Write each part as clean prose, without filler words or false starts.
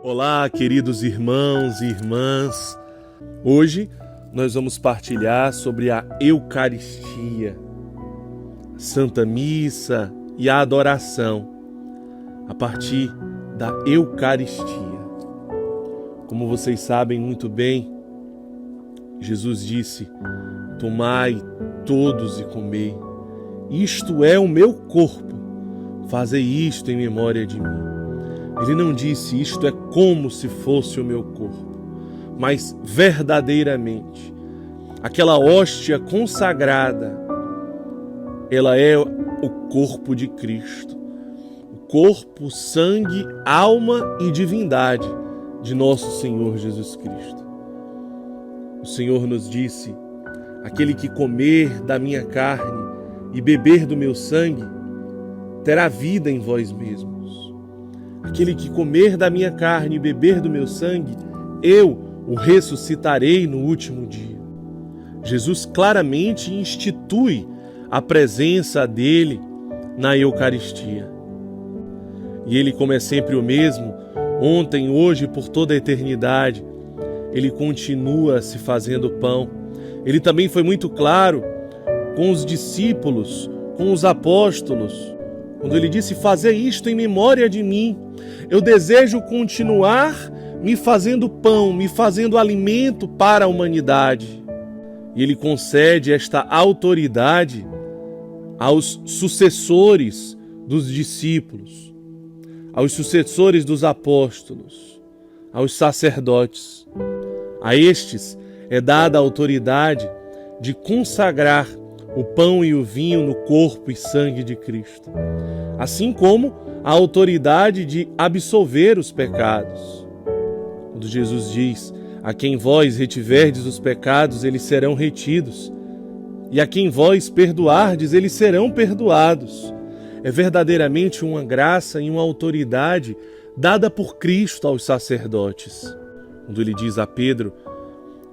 Olá, queridos irmãos e irmãs. Hoje nós vamos partilhar sobre a Eucaristia, a Santa Missa e a adoração a partir da Eucaristia. Como vocês sabem muito bem, Jesus disse: tomai todos e comei, isto é o meu corpo, fazei isto em memória de mim. Ele não disse isto é como se fosse o meu corpo, mas verdadeiramente. Aquela hóstia consagrada, ela é o corpo de Cristo. O corpo, sangue, alma e divindade de nosso Senhor Jesus Cristo. O Senhor nos disse: aquele que comer da minha carne e beber do meu sangue, terá vida em vós mesmos. Aquele que comer da minha carne e beber do meu sangue, eu o ressuscitarei no último dia. Jesus claramente institui a presença dele na Eucaristia. E ele, como é sempre o mesmo, ontem, hoje e por toda a eternidade, ele continua se fazendo pão. Ele também foi muito claro com os discípulos, com os apóstolos, quando ele disse: fazei isto em memória de mim. Eu desejo continuar me fazendo pão, me fazendo alimento para a humanidade. E ele concede esta autoridade aos sucessores dos discípulos, aos sucessores dos apóstolos, aos sacerdotes. A estes é dada a autoridade de consagrar o pão e o vinho no corpo e sangue de Cristo, assim como a autoridade de absolver os pecados. Quando Jesus diz: a quem vós retiverdes os pecados, eles serão retidos, e a quem vós perdoardes, eles serão perdoados. É verdadeiramente uma graça e uma autoridade dada por Cristo aos sacerdotes. Quando ele diz a Pedro: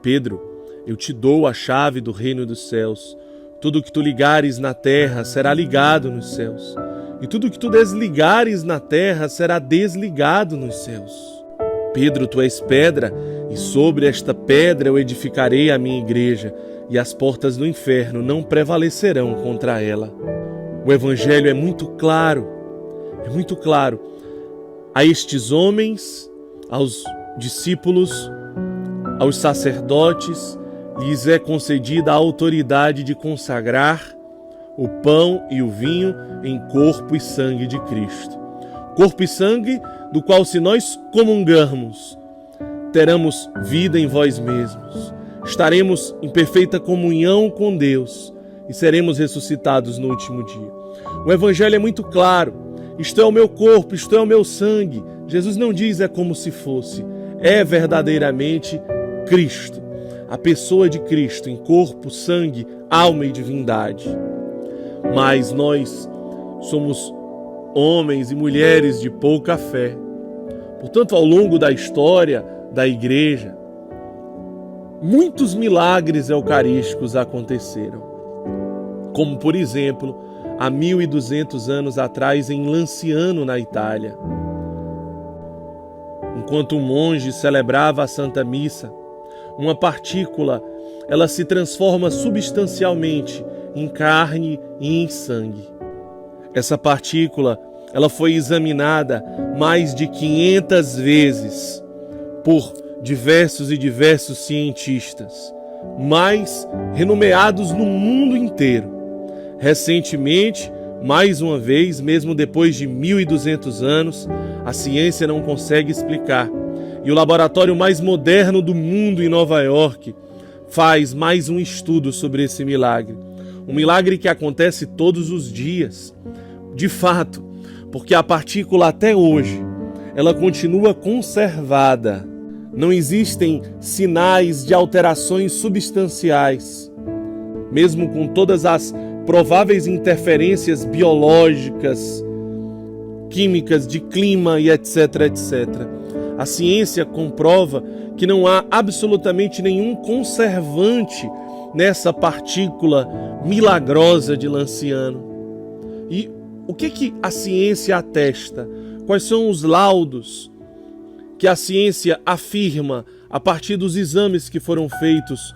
Pedro, eu te dou a chave do reino dos céus. Tudo que tu ligares na terra será ligado nos céus, e tudo que tu desligares na terra será desligado nos céus. Pedro, tu és pedra, e sobre esta pedra eu edificarei a minha igreja, e as portas do inferno não prevalecerão contra ela. O Evangelho é muito claro a estes homens, aos discípulos, aos sacerdotes, lhes é concedida a autoridade de consagrar o pão e o vinho em corpo e sangue de Cristo. Corpo e sangue do qual, se nós comungarmos, teremos vida em vós mesmos, estaremos em perfeita comunhão com Deus e seremos ressuscitados no último dia. O Evangelho é muito claro: isto é o meu corpo, isto é o meu sangue. Jesus não diz é como se fosse, é verdadeiramente Cristo. A pessoa de Cristo em corpo, sangue, alma e divindade. Mas nós somos homens e mulheres de pouca fé. Portanto, ao longo da história da igreja, muitos milagres eucarísticos aconteceram. Como, por exemplo, há 1200 anos atrás em Lanciano, na Itália. Enquanto um monge celebrava a Santa Missa, uma partícula, ela se transforma substancialmente em carne e em sangue. Essa partícula, ela foi examinada mais de 500 vezes por diversos cientistas, mais renomeados no mundo inteiro. Recentemente, mais uma vez, mesmo depois de 1200 anos, a ciência não consegue explicar. E o laboratório mais moderno do mundo em Nova York faz mais um estudo sobre esse milagre. Um milagre que acontece todos os dias. De fato, porque a partícula até hoje, ela continua conservada. Não existem sinais de alterações substanciais. Mesmo com todas as prováveis interferências biológicas, químicas, de clima e etc. A ciência comprova que não há absolutamente nenhum conservante nessa partícula milagrosa de Lanciano. E o que a ciência atesta? Quais são os laudos que a ciência afirma a partir dos exames que foram feitos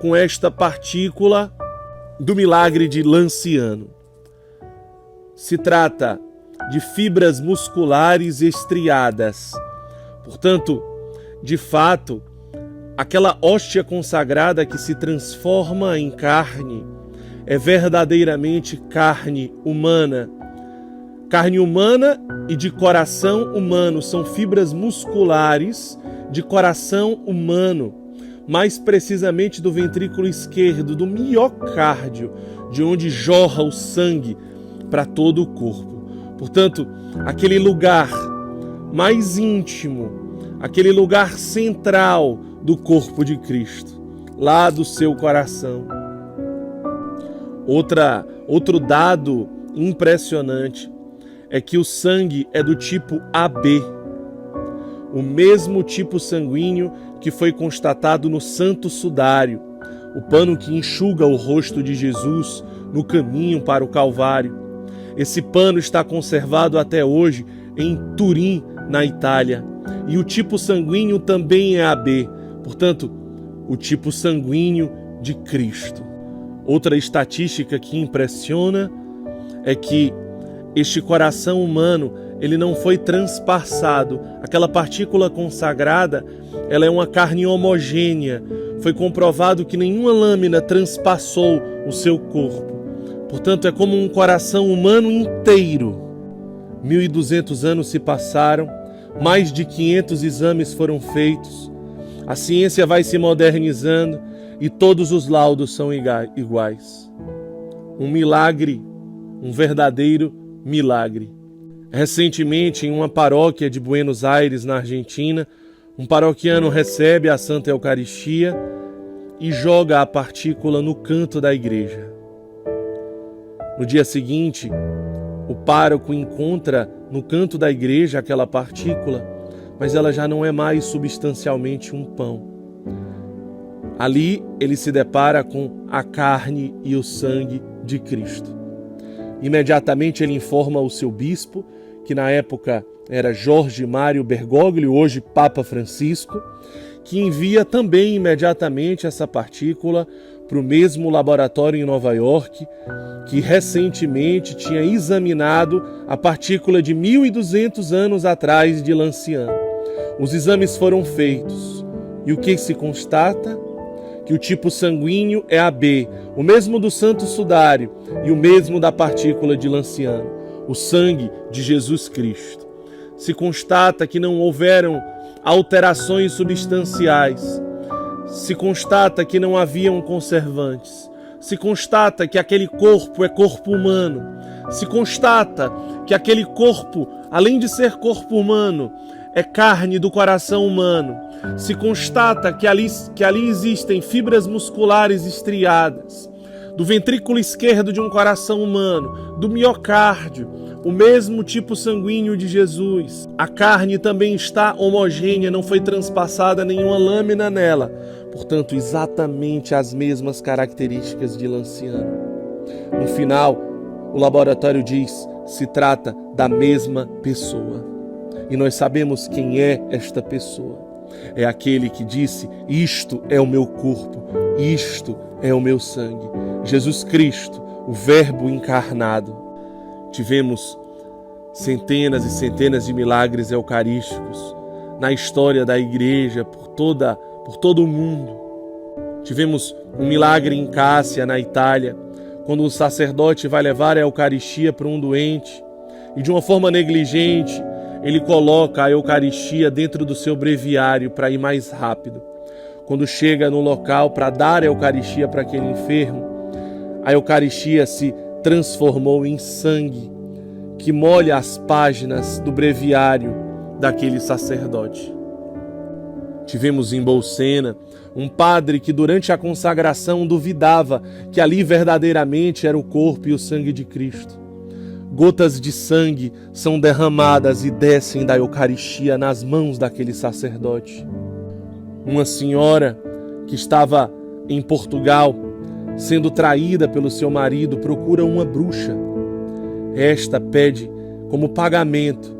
com esta partícula do milagre de Lanciano. Se trata de fibras musculares estriadas. Portanto, de fato, aquela hóstia consagrada que se transforma em carne é verdadeiramente carne humana. Carne humana e de coração humano, são fibras musculares de coração humano, mais precisamente do ventrículo esquerdo, do miocárdio, de onde jorra o sangue para todo o corpo. Portanto, aquele lugar mais íntimo, aquele lugar central do corpo de Cristo, lá do seu coração. Outro dado impressionante é que o sangue é do tipo AB, o mesmo tipo sanguíneo que foi constatado no Santo Sudário, o pano que enxuga o rosto de Jesus no caminho para o Calvário. Esse pano está conservado até hoje em Turim, na Itália, e o tipo sanguíneo também é AB, portanto, o tipo sanguíneo de Cristo. Outra estatística que impressiona é que este coração humano, ele não foi transpassado. Aquela partícula consagrada, ela é uma carne homogênea. Foi comprovado que nenhuma lâmina transpassou o seu corpo. Portanto, é como um coração humano inteiro. 1.200 anos se passaram, mais de 500 exames foram feitos. A ciência vai se modernizando e todos os laudos são iguais. Um milagre, um verdadeiro milagre. Recentemente, em uma paróquia de Buenos Aires, na Argentina, um paroquiano recebe a Santa Eucaristia e joga a partícula no canto da igreja. No dia seguinte, o pároco encontra no canto da igreja aquela partícula, mas ela já não é mais substancialmente um pão. Ali ele se depara com a carne e o sangue de Cristo. Imediatamente ele informa o seu bispo, que na época era Jorge Mário Bergoglio, hoje Papa Francisco, que envia também imediatamente essa partícula para o mesmo laboratório em Nova York, que recentemente tinha examinado a partícula de 1.200 anos atrás de Lanciano. Os exames foram feitos e o que se constata? Que o tipo sanguíneo é AB, o mesmo do Santo Sudário e o mesmo da partícula de Lanciano, o sangue de Jesus Cristo. Se constata que não houveram alterações substanciais, se constata que não haviam conservantes, se constata que aquele corpo é corpo humano, se constata que aquele corpo, além de ser corpo humano, é carne do coração humano, se constata que ali existem fibras musculares estriadas, do ventrículo esquerdo de um coração humano, do miocárdio, o mesmo tipo sanguíneo de Jesus. A carne também está homogênea, não foi transpassada nenhuma lâmina nela. Portanto, exatamente as mesmas características de Lanciano. No final, o laboratório diz, se trata da mesma pessoa. E nós sabemos quem é esta pessoa. É aquele que disse, isto é o meu corpo, isto é o meu sangue. Jesus Cristo, o Verbo encarnado. Tivemos centenas e centenas de milagres eucarísticos na história da igreja, por todo o mundo. Tivemos um milagre em Cássia, na Itália, quando o sacerdote vai levar a Eucaristia para um doente e de uma forma negligente ele coloca a Eucaristia dentro do seu breviário para ir mais rápido. Quando chega no local para dar a Eucaristia para aquele enfermo, a Eucaristia se transformou em sangue que molha as páginas do breviário daquele sacerdote. Tivemos em Bolsena um padre que durante a consagração duvidava que ali verdadeiramente era o corpo e o sangue de Cristo. Gotas de sangue são derramadas e descem da Eucaristia nas mãos daquele sacerdote. Uma senhora que estava em Portugal, sendo traída pelo seu marido, procura uma bruxa. Esta pede como pagamento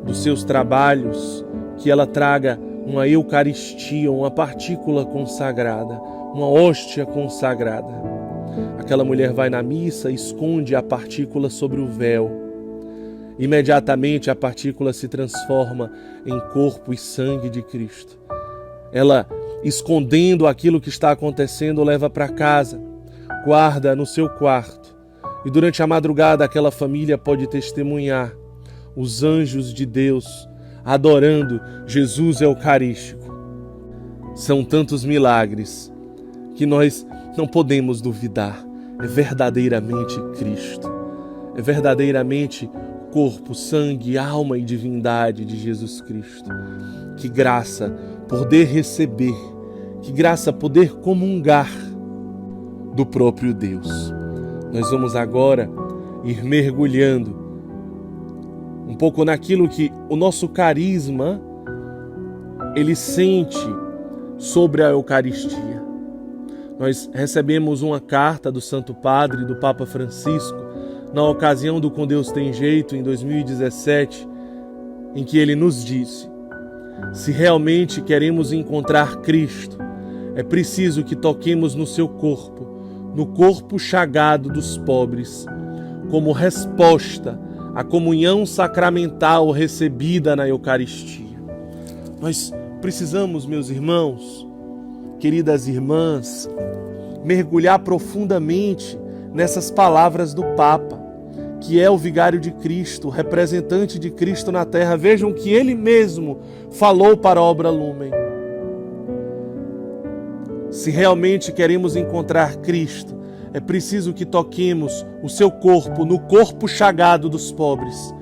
dos seus trabalhos que ela traga uma Eucaristia, uma partícula consagrada, uma hóstia consagrada. Aquela mulher vai na missa, esconde a partícula sobre o véu. Imediatamente a partícula se transforma em corpo e sangue de Cristo. Ela, escondendo aquilo que está acontecendo, leva para casa, guarda no seu quarto. E durante a madrugada aquela família pode testemunhar os anjos de Deus adorando Jesus Eucarístico. São tantos milagres que nós não podemos duvidar. É verdadeiramente Cristo. É verdadeiramente corpo, sangue, alma e divindade de Jesus Cristo. Que graça poder receber, que graça poder comungar do próprio Deus. Nós vamos agora ir mergulhando um pouco naquilo que o nosso carisma ele sente sobre a Eucaristia. Nós recebemos uma carta do Santo Padre, do Papa Francisco, na ocasião do Com Deus Tem Jeito, em 2017, em que ele nos disse: se realmente queremos encontrar Cristo, é preciso que toquemos no seu corpo, no corpo chagado dos pobres, como resposta à comunhão sacramental recebida na Eucaristia. Nós precisamos, meus irmãos, queridas irmãs, mergulhar profundamente nessas palavras do Papa, que é o vigário de Cristo, representante de Cristo na terra. Vejam que ele mesmo falou para a Obra Lumen. Se realmente queremos encontrar Cristo, é preciso que toquemos o seu corpo no corpo chagado dos pobres,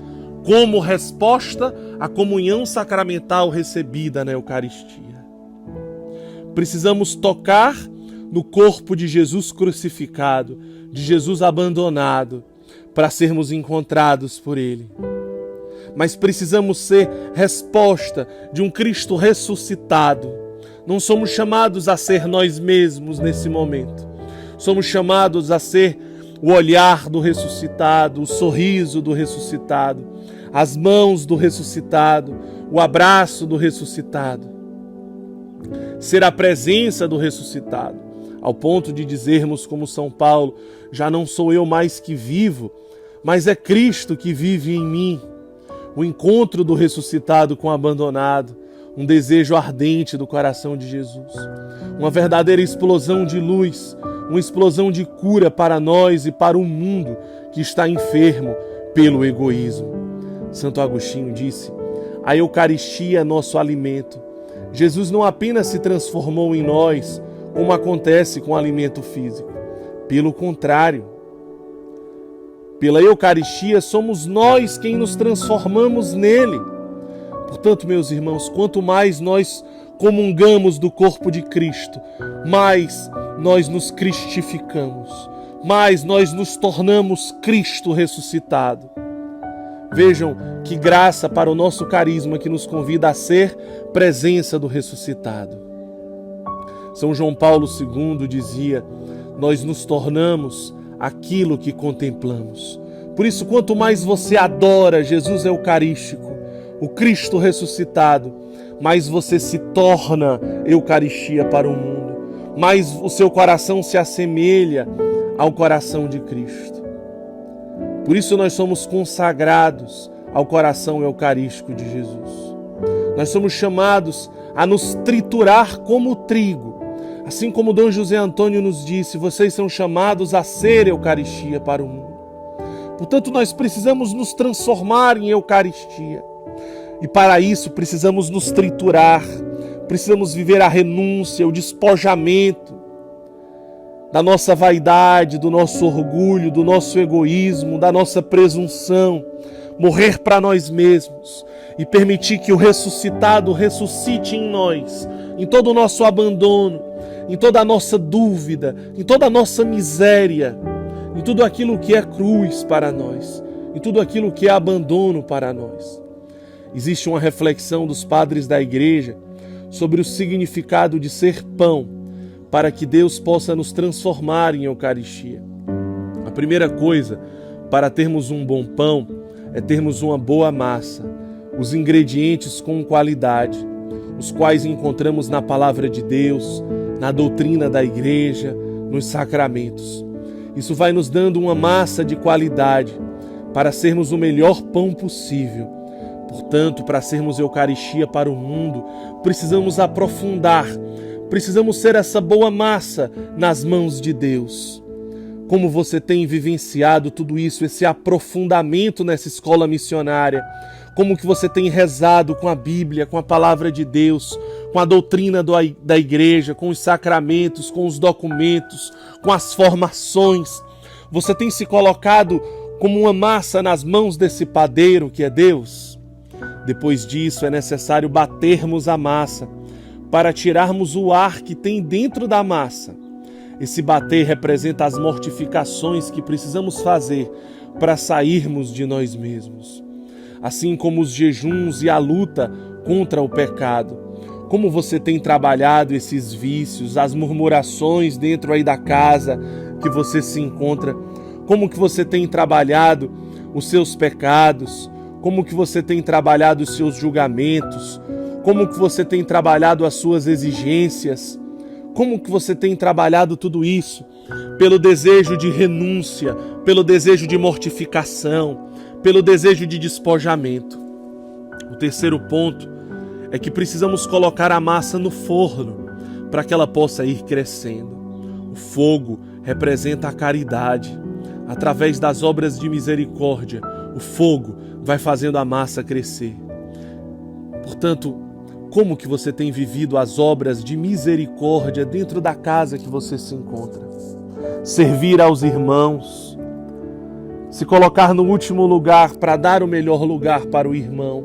como resposta à comunhão sacramental recebida na Eucaristia. Precisamos tocar no corpo de Jesus crucificado, de Jesus abandonado, para sermos encontrados por Ele. Mas precisamos ser resposta de um Cristo ressuscitado. Não somos chamados a ser nós mesmos nesse momento. Somos chamados a ser o olhar do ressuscitado, o sorriso do ressuscitado, as mãos do ressuscitado, o abraço do ressuscitado. Ser a presença do ressuscitado, ao ponto de dizermos como São Paulo: já não sou eu mais que vivo, mas é Cristo que vive em mim. O encontro do ressuscitado com o abandonado, um desejo ardente do coração de Jesus, uma verdadeira explosão de luz, uma explosão de cura para nós e para o mundo que está enfermo pelo egoísmo. Santo Agostinho disse: a Eucaristia é nosso alimento. Jesus não apenas se transformou em nós, como acontece com o alimento físico. Pelo contrário, pela Eucaristia somos nós quem nos transformamos nele. Portanto, meus irmãos, quanto mais nós comungamos do corpo de Cristo, mais nós nos cristificamos, mais nós nos tornamos Cristo ressuscitado. Vejam que graça para o nosso carisma que nos convida a ser presença do ressuscitado. São João Paulo II dizia: nós nos tornamos aquilo que contemplamos. Por isso, quanto mais você adora Jesus Eucarístico, o Cristo ressuscitado, mais você se torna Eucaristia para o mundo, mais o seu coração se assemelha ao coração de Cristo. Por isso nós somos consagrados ao coração eucarístico de Jesus. Nós somos chamados a nos triturar como trigo. Assim como Dom José Antônio nos disse, vocês são chamados a ser Eucaristia para o mundo. Portanto, nós precisamos nos transformar em Eucaristia. E para isso precisamos nos triturar, precisamos viver a renúncia, o despojamento da nossa vaidade, do nosso orgulho, do nosso egoísmo, da nossa presunção, morrer para nós mesmos e permitir que o ressuscitado ressuscite em nós, em todo o nosso abandono, em toda a nossa dúvida, em toda a nossa miséria, em tudo aquilo que é cruz para nós, em tudo aquilo que é abandono para nós. Existe uma reflexão dos padres da igreja sobre o significado de ser pão, para que Deus possa nos transformar em Eucaristia. A primeira coisa para termos um bom pão é termos uma boa massa, os ingredientes com qualidade, os quais encontramos na palavra de Deus, na doutrina da igreja, nos sacramentos. Isso vai nos dando uma massa de qualidade para sermos o melhor pão possível. Portanto, para sermos Eucaristia para o mundo, precisamos aprofundar, precisamos ser essa boa massa nas mãos de Deus. Como você tem vivenciado tudo isso, esse aprofundamento nessa escola missionária? Como que você tem rezado com a Bíblia, com a palavra de Deus, com a doutrina da igreja, com os sacramentos, com os documentos, com as formações? Você tem se colocado como uma massa nas mãos desse padeiro que é Deus? Depois disso, é necessário batermos a massa para tirarmos o ar que tem dentro da massa. Esse bater representa as mortificações que precisamos fazer para sairmos de nós mesmos. Assim como os jejuns e a luta contra o pecado. Como você tem trabalhado esses vícios, as murmurações dentro aí da casa que você se encontra? Como que você tem trabalhado os seus pecados? Como que você tem trabalhado os seus julgamentos? Como que você tem trabalhado as suas exigências? Como que você tem trabalhado tudo isso? Pelo desejo de renúncia, pelo desejo de mortificação, pelo desejo de despojamento. O terceiro ponto é que precisamos colocar a massa no forno para que ela possa ir crescendo. O fogo representa a caridade. Através das obras de misericórdia, o fogo vai fazendo a massa crescer. Portanto, como que você tem vivido as obras de misericórdia dentro da casa que você se encontra? Servir aos irmãos, se colocar no último lugar para dar o melhor lugar para o irmão,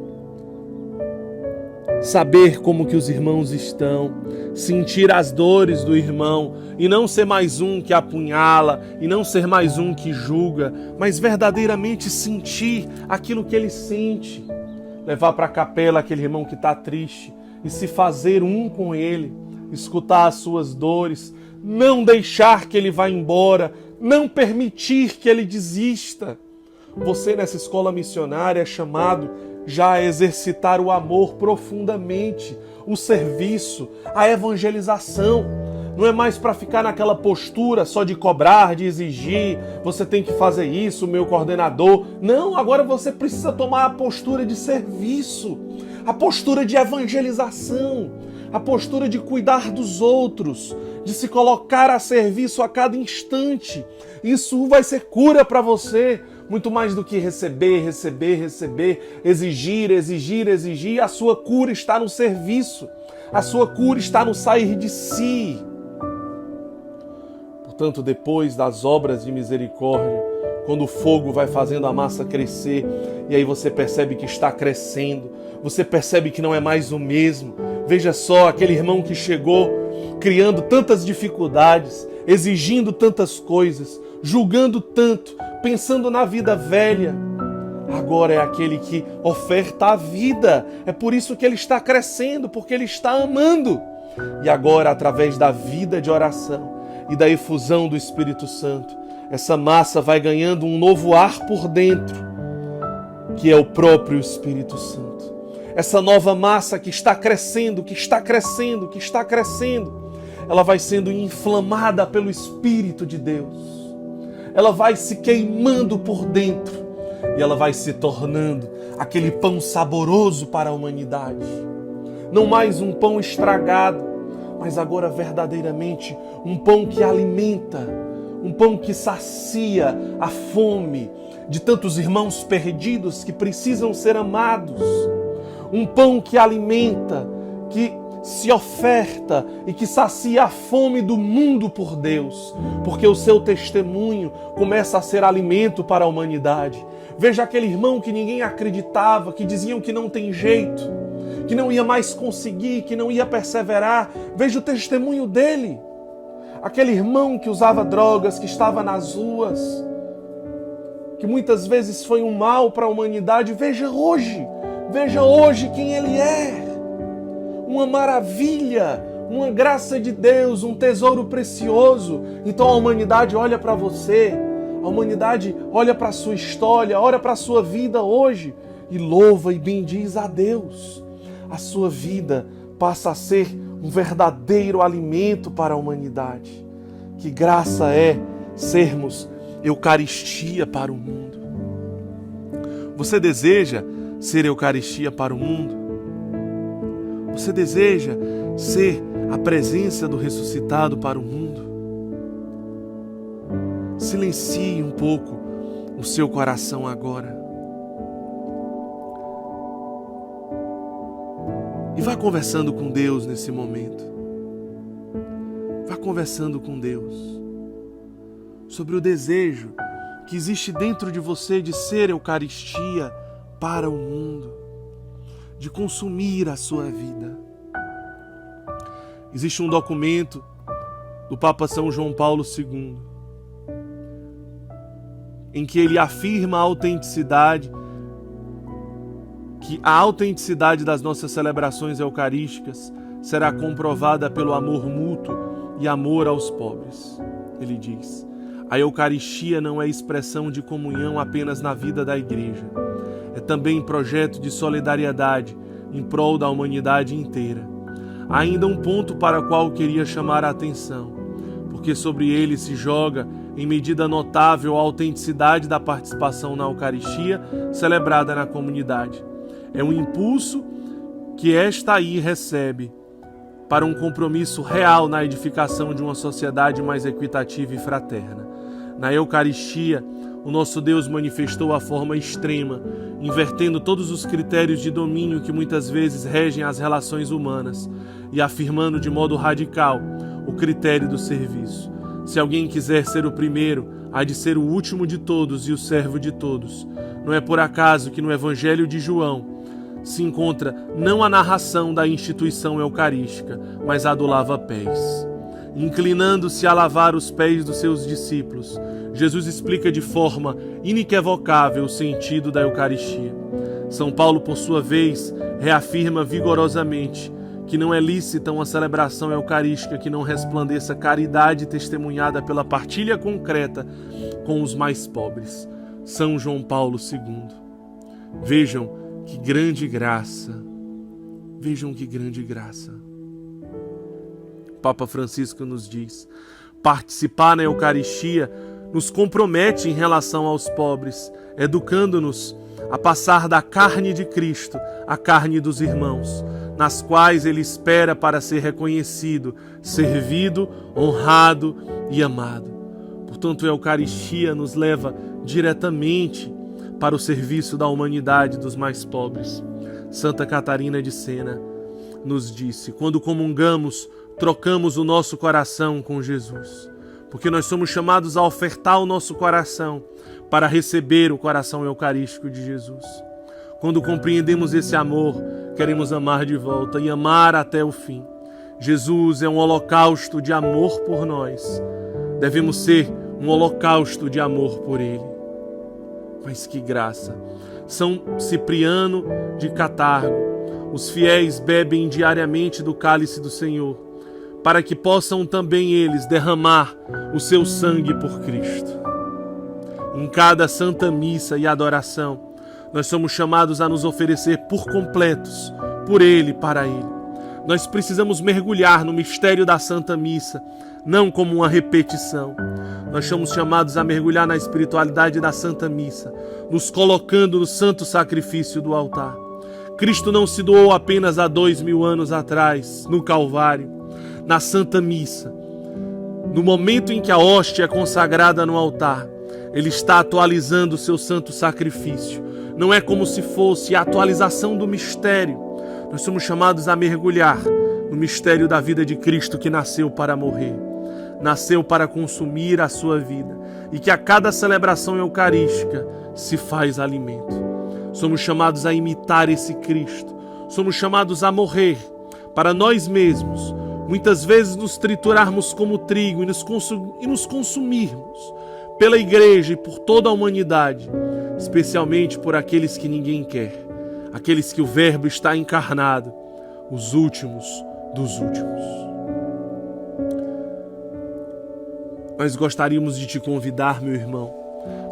saber como que os irmãos estão, sentir as dores do irmão e não ser mais um que apunhala e não ser mais um que julga, mas verdadeiramente sentir aquilo que ele sente. Levar para a capela aquele irmão que está triste e se fazer um com ele, escutar as suas dores, não deixar que ele vá embora, não permitir que ele desista. Você nessa escola missionária é chamado já a exercitar o amor profundamente, o serviço, a evangelização. Não é mais para ficar naquela postura só de cobrar, de exigir, você tem que fazer isso, meu coordenador. Não, agora você precisa tomar a postura de serviço, a postura de evangelização, a postura de cuidar dos outros, de se colocar a serviço a cada instante. Isso vai ser cura para você, muito mais do que receber, exigir. A sua cura está no serviço, a sua cura está no sair de si. Portanto, depois das obras de misericórdia, quando o fogo vai fazendo a massa crescer, e aí você percebe que está crescendo, você percebe que não é mais o mesmo. Veja só, aquele irmão que chegou criando tantas dificuldades, exigindo tantas coisas, julgando tanto, pensando na vida velha. Agora é aquele que oferta a vida. É por isso que ele está crescendo, porque ele está amando. E agora, através da vida de oração e da efusão do Espírito Santo, essa massa vai ganhando um novo ar por dentro, que é o próprio Espírito Santo. Essa nova massa que está crescendo, ela vai sendo inflamada pelo Espírito de Deus. Ela vai se queimando por dentro e ela vai se tornando aquele pão saboroso para a humanidade. Não mais um pão estragado, mas agora verdadeiramente um pão que alimenta, um pão que sacia a fome de tantos irmãos perdidos que precisam ser amados. Um pão que alimenta, que se oferta e que sacia a fome do mundo por Deus, porque o seu testemunho começa a ser alimento para a humanidade. Veja aquele irmão que ninguém acreditava, que diziam que não tem jeito, que não ia mais conseguir, que não ia perseverar. Veja o testemunho dele. Aquele irmão que usava drogas, que estava nas ruas, que muitas vezes foi um mal para a humanidade. Veja hoje quem ele é. Uma maravilha, uma graça de Deus, um tesouro precioso. Então a humanidade olha para você, a humanidade olha para a sua história, olha para a sua vida hoje e louva e bendiz a Deus. A sua vida passa a ser um verdadeiro alimento para a humanidade. Que graça é sermos Eucaristia para o mundo. Você deseja ser Eucaristia para o mundo? Você deseja ser a presença do ressuscitado para o mundo? Silencie um pouco o seu coração agora. E vá conversando com Deus nesse momento. Vá conversando com Deus sobre o desejo que existe dentro de você de ser Eucaristia para o mundo, de consumir a sua vida. Existe um documento do Papa São João Paulo II, em que ele afirma que a autenticidade das nossas celebrações eucarísticas será comprovada pelo amor mútuo e amor aos pobres. Ele diz: a Eucaristia não é expressão de comunhão apenas na vida da Igreja. É também projeto de solidariedade em prol da humanidade inteira. Há ainda um ponto para o qual queria chamar a atenção, porque sobre ele se joga em medida notável a autenticidade da participação na Eucaristia celebrada na comunidade. É um impulso que esta aí recebe para um compromisso real na edificação de uma sociedade mais equitativa e fraterna. Na Eucaristia, o nosso Deus manifestou a forma extrema, invertendo todos os critérios de domínio que muitas vezes regem as relações humanas e afirmando de modo radical o critério do serviço. Se alguém quiser ser o primeiro, há de ser o último de todos e o servo de todos. Não é por acaso que no Evangelho de João se encontra não a narração da instituição eucarística, mas a do lava-pés. Inclinando-se a lavar os pés dos seus discípulos, Jesus explica de forma inequivocável o sentido da Eucaristia. São Paulo, por sua vez, reafirma vigorosamente que não é lícita uma celebração eucarística que não resplandeça caridade testemunhada pela partilha concreta com os mais pobres. São João Paulo II. Vejam que grande graça. Vejam que grande graça. O Papa Francisco nos diz: participar na Eucaristia nos compromete em relação aos pobres, educando-nos a passar da carne de Cristo à carne dos irmãos, nas quais ele espera para ser reconhecido, servido, honrado e amado. Portanto, a Eucaristia nos leva diretamente para o serviço da humanidade dos mais pobres. Santa Catarina de Sena nos disse: quando comungamos, trocamos o nosso coração com Jesus, porque nós somos chamados a ofertar o nosso coração para receber o coração eucarístico de Jesus. Quando compreendemos esse amor, queremos amar de volta e amar até o fim. Jesus é um holocausto de amor por nós. Devemos ser um holocausto de amor por Ele. Mas que graça! São Cipriano de Catargo, os fiéis bebem diariamente do cálice do Senhor, para que possam também eles derramar o seu sangue por Cristo. Em cada Santa Missa e adoração, nós somos chamados a nos oferecer por completos, por Ele, para Ele. Nós precisamos mergulhar no mistério da Santa Missa, não como uma repetição. Nós somos chamados a mergulhar na espiritualidade da Santa Missa, nos colocando no santo sacrifício do altar. Cristo não se doou apenas há 2000 anos atrás, no Calvário. Na Santa Missa, no momento em que a hóstia é consagrada no altar, Ele está atualizando o seu santo sacrifício. Não é como se fosse a atualização do mistério. Nós somos chamados a mergulhar no mistério da vida de Cristo, que nasceu para morrer, nasceu para consumir a sua vida, e que a cada celebração eucarística se faz alimento. Somos chamados a imitar esse Cristo. Somos chamados a morrer para nós mesmos, muitas vezes nos triturarmos como trigo e nos consumirmos pela Igreja e por toda a humanidade, especialmente por aqueles que ninguém quer, aqueles que o Verbo está encarnado, os últimos dos últimos. Nós gostaríamos de te convidar, meu irmão,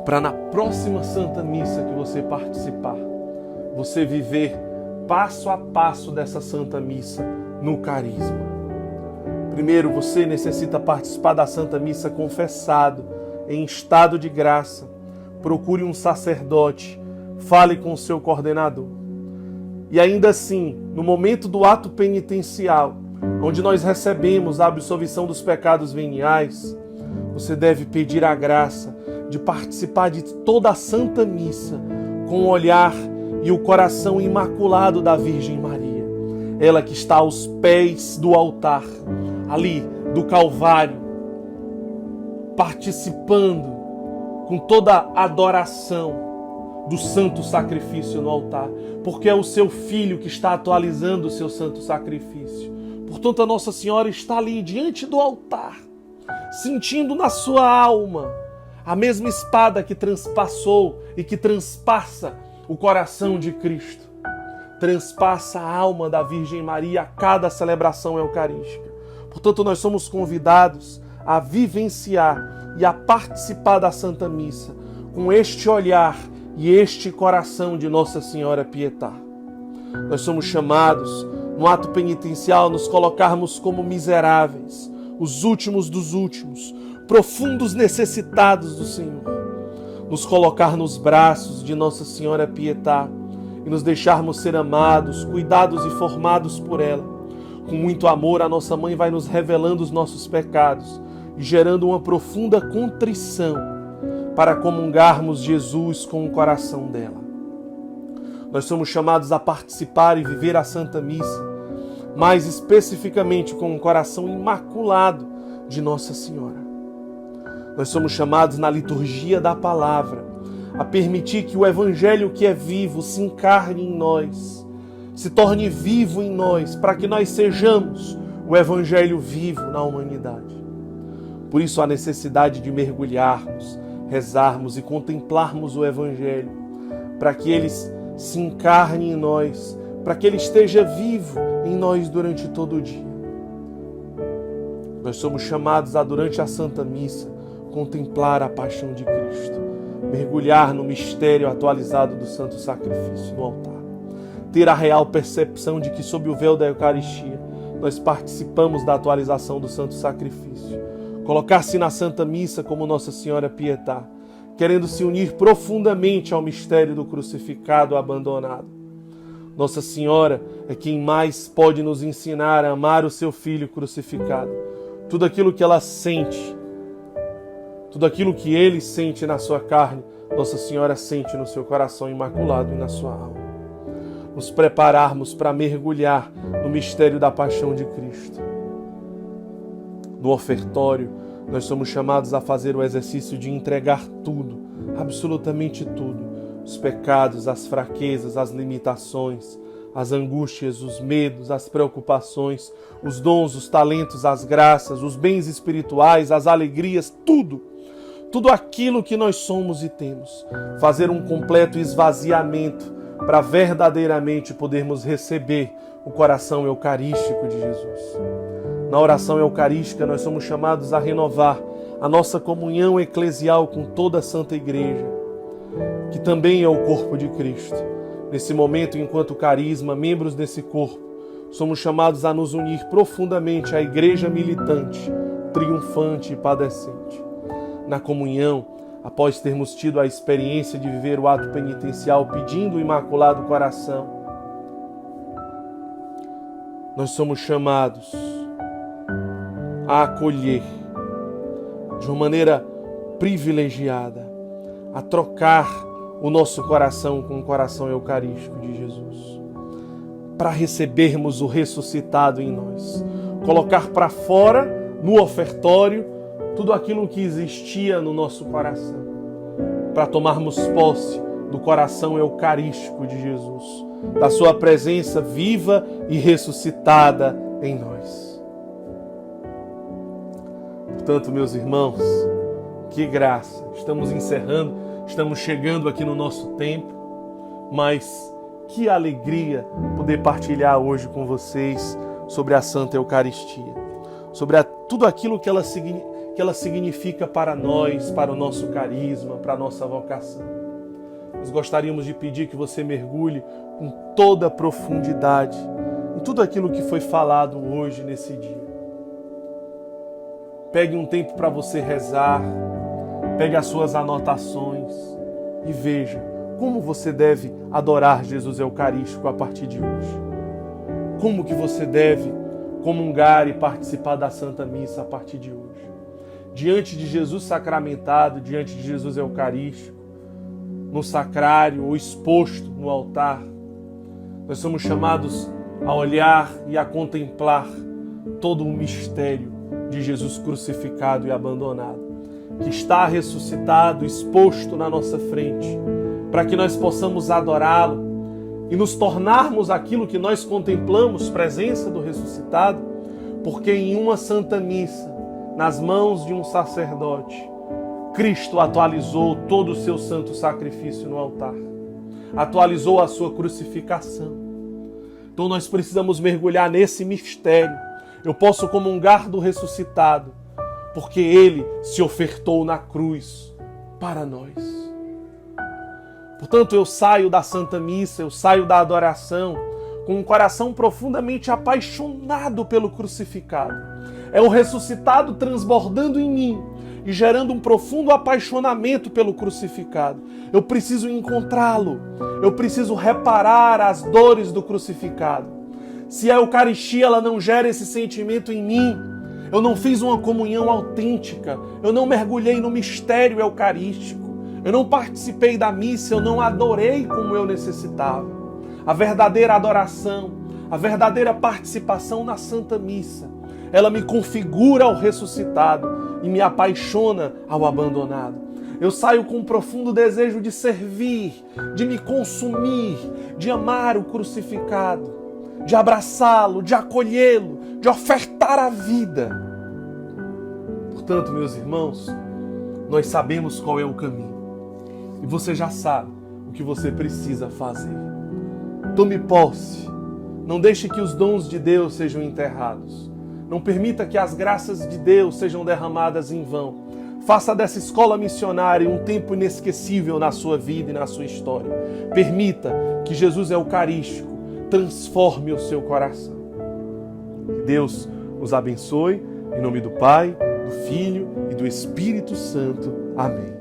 para na próxima Santa Missa que você participar, você viver passo a passo dessa Santa Missa no carisma. Primeiro, você necessita participar da Santa Missa confessado, em estado de graça. Procure um sacerdote, fale com o seu coordenador. E ainda assim, no momento do ato penitencial, onde nós recebemos a absolvição dos pecados veniais, você deve pedir a graça de participar de toda a Santa Missa com o olhar e o coração imaculado da Virgem Maria. Ela que está aos pés do altar, ali do Calvário, participando com toda a adoração do santo sacrifício no altar, porque é o seu Filho que está atualizando o seu santo sacrifício. Portanto, a Nossa Senhora está ali diante do altar, sentindo na sua alma a mesma espada que transpassou e que transpassa o coração de Cristo, transpassa a alma da Virgem Maria a cada celebração eucarística. Portanto, nós somos convidados a vivenciar e a participar da Santa Missa com este olhar e este coração de Nossa Senhora Pietà. Nós somos chamados, no ato penitencial, a nos colocarmos como miseráveis, os últimos dos últimos, profundos necessitados do Senhor. Nos colocar nos braços de Nossa Senhora Pietà e nos deixarmos ser amados, cuidados e formados por ela. Com muito amor, a nossa mãe vai nos revelando os nossos pecados e gerando uma profunda contrição para comungarmos Jesus com o coração dela. Nós somos chamados a participar e viver a Santa Missa, mais especificamente com o coração imaculado de Nossa Senhora. Nós somos chamados na liturgia da palavra a permitir que o Evangelho que é vivo se encarne em nós, se torne vivo em nós, para que nós sejamos o Evangelho vivo na humanidade. Por isso, a necessidade de mergulharmos, rezarmos e contemplarmos o Evangelho, para que ele se encarne em nós, para que ele esteja vivo em nós durante todo o dia. Nós somos chamados a, durante a Santa Missa, contemplar a paixão de Cristo, mergulhar no mistério atualizado do Santo Sacrifício no altar, ter a real percepção de que, sob o véu da Eucaristia, nós participamos da atualização do Santo Sacrifício, colocar-se na Santa Missa como Nossa Senhora Pietà, querendo se unir profundamente ao mistério do crucificado abandonado. Nossa Senhora é quem mais pode nos ensinar a amar o seu Filho crucificado. Tudo aquilo que ela sente, tudo aquilo que ele sente na sua carne, Nossa Senhora sente no seu coração imaculado e na sua alma. Nos prepararmos para mergulhar no mistério da paixão de Cristo. No ofertório, nós somos chamados a fazer o exercício de entregar tudo, absolutamente tudo. Os pecados, as fraquezas, as limitações, as angústias, os medos, as preocupações, os dons, os talentos, as graças, os bens espirituais, as alegrias, tudo. Tudo aquilo que nós somos e temos. Fazer um completo esvaziamento para verdadeiramente podermos receber o coração eucarístico de Jesus. Na oração eucarística, nós somos chamados a renovar a nossa comunhão eclesial com toda a Santa Igreja, que também é o corpo de Cristo. Nesse momento, enquanto carisma, membros desse corpo, somos chamados a nos unir profundamente à Igreja militante, triunfante e padecente. Na comunhão, após termos tido a experiência de viver o ato penitencial pedindo o Imaculado Coração, nós somos chamados a acolher de uma maneira privilegiada, a trocar o nosso coração com o coração eucarístico de Jesus, para recebermos o ressuscitado em nós, colocar para fora, no ofertório, tudo aquilo que existia no nosso coração, para tomarmos posse do coração eucarístico de Jesus, da sua presença viva e ressuscitada em nós. Portanto, meus irmãos, que graça! Estamos encerrando, estamos chegando aqui no nosso tempo, mas que alegria poder partilhar hoje com vocês sobre a Santa Eucaristia, sobre tudo aquilo que ela significa para nós, para o nosso carisma, para a nossa vocação. nós gostaríamos de pedir que você mergulhe com toda a profundidade em tudo aquilo que foi falado hoje, nesse dia. Pegue um tempo para você rezar, pegue as suas anotações e veja como você deve adorar Jesus Eucarístico a partir de hoje. Como que você deve comungar e participar da Santa Missa a partir de hoje. Diante de Jesus sacramentado, diante de Jesus Eucarístico, no sacrário ou exposto no altar, nós somos chamados a olhar e a contemplar todo o mistério de Jesus crucificado e abandonado, que está ressuscitado, exposto na nossa frente, para que nós possamos adorá-lo e nos tornarmos aquilo que nós contemplamos, presença do ressuscitado, porque em uma Santa Missa, nas mãos de um sacerdote, Cristo atualizou todo o seu santo sacrifício no altar, atualizou a sua crucificação. Então nós precisamos mergulhar nesse mistério. Eu posso comungar do ressuscitado, porque Ele se ofertou na cruz para nós. Portanto, eu saio da Santa Missa, eu saio da adoração com um coração profundamente apaixonado pelo crucificado. É o ressuscitado transbordando em mim e gerando um profundo apaixonamento pelo crucificado. Eu preciso encontrá-lo, eu preciso reparar as dores do crucificado. Se a Eucaristia ela não gera esse sentimento em mim, eu não fiz uma comunhão autêntica, eu não mergulhei no mistério eucarístico, eu não participei da missa, eu não adorei como eu necessitava. A verdadeira adoração, a verdadeira participação na Santa Missa, ela me configura ao ressuscitado e me apaixona ao abandonado. Eu saio com um profundo desejo de servir, de me consumir, de amar o crucificado, de abraçá-lo, de acolhê-lo, de ofertar a vida. Portanto, meus irmãos, nós sabemos qual é o caminho. E você já sabe o que você precisa fazer. Tome posse. Não deixe que os dons de Deus sejam enterrados. Não permita que as graças de Deus sejam derramadas em vão. Faça dessa escola missionária um tempo inesquecível na sua vida e na sua história. Permita que Jesus Eucarístico transforme o seu coração. Que Deus os abençoe. Em nome do Pai, do Filho e do Espírito Santo. Amém.